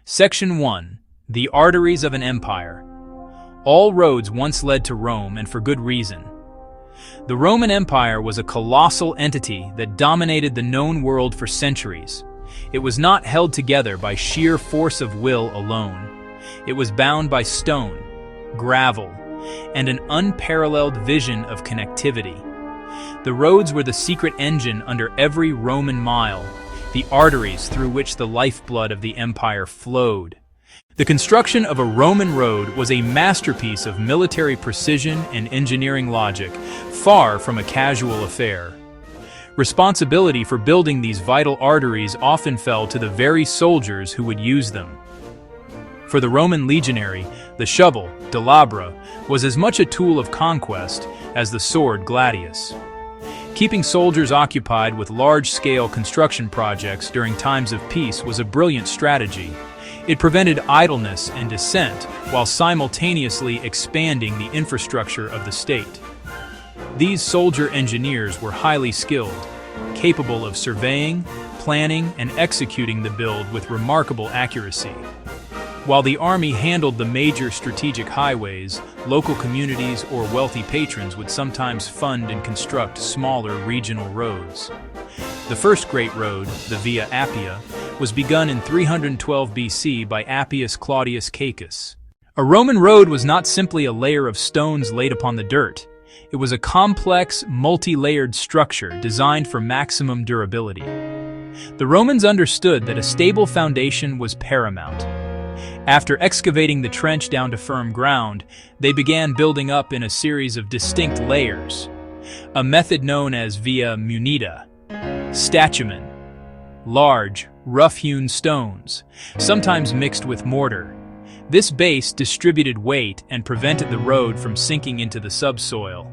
Section 1. The Arteries of an Empire. All roads once led to Rome, and for good reason. The Roman Empire was a colossal entity that dominated the known world for centuries. It was not held together by sheer force of will alone. It was bound by stone, gravel, and an unparalleled vision of connectivity. The roads were the secret engine under every Roman mile, the arteries through which the lifeblood of the empire flowed. The construction of a Roman road was a masterpiece of military precision and engineering logic, far from a casual affair. Responsibility for building these vital arteries often fell to the very soldiers who would use them. For the Roman legionary, the shovel, delabra, was as much a tool of conquest as the sword gladius. Keeping soldiers occupied with large-scale construction projects during times of peace was a brilliant strategy. It prevented idleness and dissent while simultaneously expanding the infrastructure of the state. These soldier engineers were highly skilled, capable of surveying, planning, and executing the build with remarkable accuracy. While the army handled the major strategic highways, local communities or wealthy patrons would sometimes fund and construct smaller regional roads. The first great road, the Via Appia, was begun in 312 BC by Appius Claudius Caecus. A Roman road was not simply a layer of stones laid upon the dirt. It was a complex, multi-layered structure designed for maximum durability. The Romans understood that a stable foundation was paramount. After excavating the trench down to firm ground, they began building up in a series of distinct layers, a method known as via munita. Statumen, large, rough-hewn stones, sometimes mixed with mortar. This base distributed weight and prevented the road from sinking into the subsoil.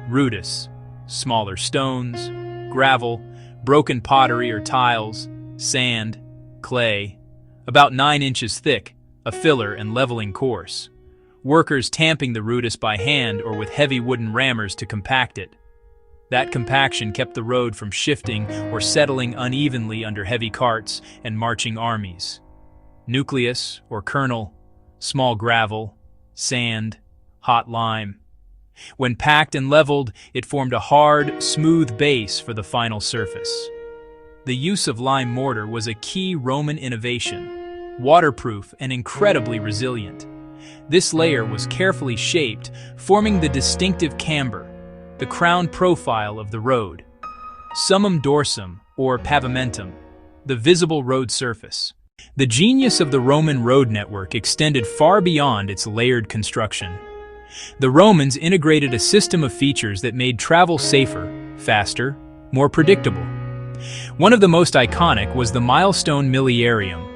Rudis, smaller stones, gravel, broken pottery or tiles, sand, clay, about 9 inches thick, a filler and leveling course. Workers tamping the rudis by hand or with heavy wooden rammers to compact it. That compaction kept the road from shifting or settling unevenly under heavy carts and marching armies. Nucleus, or kernel, small gravel, sand, hot lime. When packed and leveled, it formed a hard, smooth base for the final surface. The use of lime mortar was a key Roman innovation, waterproof and incredibly resilient. This layer was carefully shaped, forming the distinctive camber, the crown profile of the road. Summum dorsum, or pavimentum, the visible road surface. The genius of the Roman road network extended far beyond its layered construction. The Romans integrated a system of features that made travel safer, faster, more predictable. One of the most iconic was the milestone miliarium,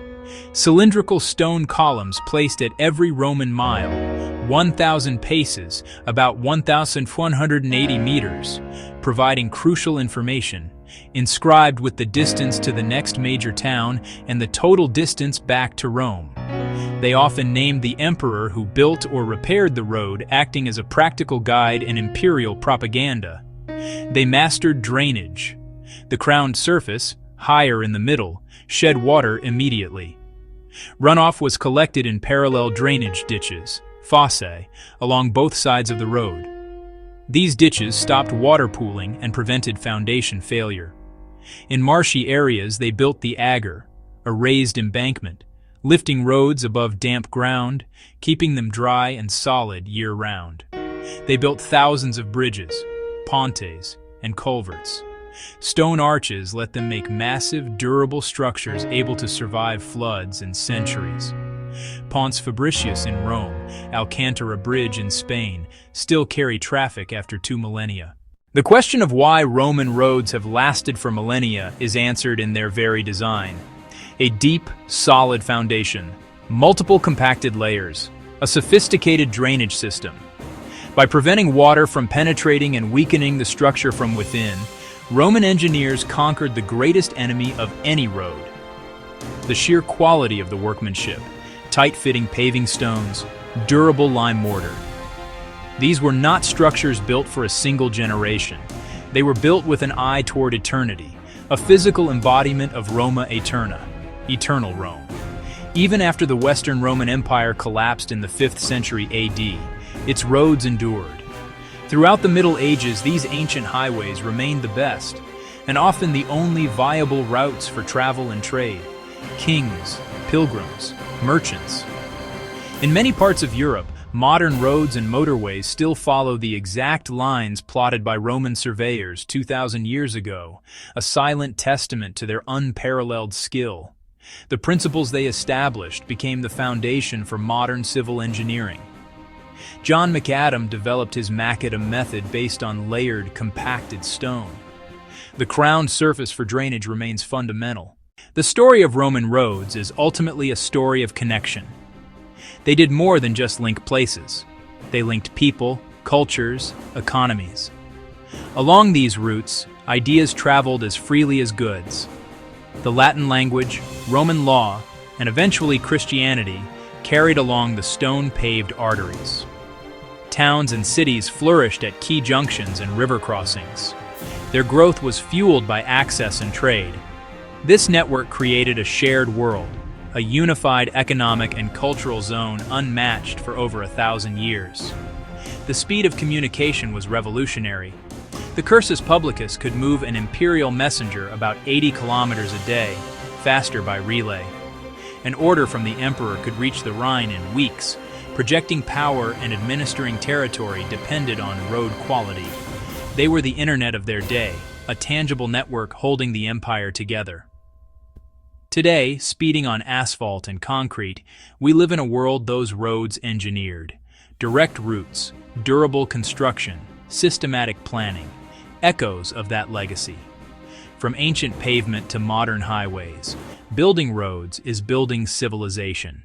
cylindrical stone columns placed at every Roman mile, 1,000 paces, about 1,180 meters, providing crucial information, inscribed with the distance to the next major town and the total distance back to Rome. They often named the emperor who built or repaired the road, acting as a practical guide and imperial propaganda. They mastered drainage. The crowned surface, higher in the middle, shed water immediately. Runoff was collected in parallel drainage ditches, fossae, along both sides of the road. These ditches stopped water pooling and prevented foundation failure. In marshy areas, they built the agger, a raised embankment, lifting roads above damp ground, keeping them dry and solid year-round. They built thousands of bridges, pontes, and culverts. Stone arches let them make massive, durable structures able to survive floods and centuries. Ponts Fabricius in Rome, Alcantara Bridge in Spain, still carry traffic after 2 millennia. The question of why Roman roads have lasted for millennia is answered in their very design. A deep, solid foundation, multiple compacted layers, a sophisticated drainage system. By preventing water from penetrating and weakening the structure from within, Roman engineers conquered the greatest enemy of any road: the sheer quality of the workmanship, tight-fitting paving stones, durable lime mortar. These were not structures built for a single generation. They were built with an eye toward eternity, a physical embodiment of Roma Aeterna, eternal Rome. Even after the Western Roman Empire collapsed in the 5th century AD, its roads endured. Throughout the Middle Ages, these ancient highways remained the best, and often the only viable routes for travel and trade. Kings, pilgrims, merchants. In many parts of Europe, modern roads and motorways still follow the exact lines plotted by Roman surveyors 2,000 years ago, a silent testament to their unparalleled skill. The principles they established became the foundation for modern civil engineering. John McAdam developed his macadam method based on layered, compacted stone. The crowned surface for drainage remains fundamental. The story of Roman roads is ultimately a story of connection. They did more than just link places. They linked people, cultures, economies. Along these routes, ideas traveled as freely as goods. The Latin language, Roman law, and eventually Christianity carried along the stone-paved arteries. Towns and cities flourished at key junctions and river crossings. Their growth was fueled by access and trade. This network created a shared world, a unified economic and cultural zone unmatched for over 1,000 years. The speed of communication was revolutionary. The cursus publicus could move an imperial messenger about 80 kilometers a day, faster by relay. An order from the emperor could reach the Rhine in weeks. Projecting power and administering territory depended on road quality. They were the internet of their day, a tangible network holding the empire together. Today, speeding on asphalt and concrete, we live in a world those roads engineered. Direct routes, durable construction, systematic planning, echoes of that legacy. From ancient pavement to modern highways, building roads is building civilization.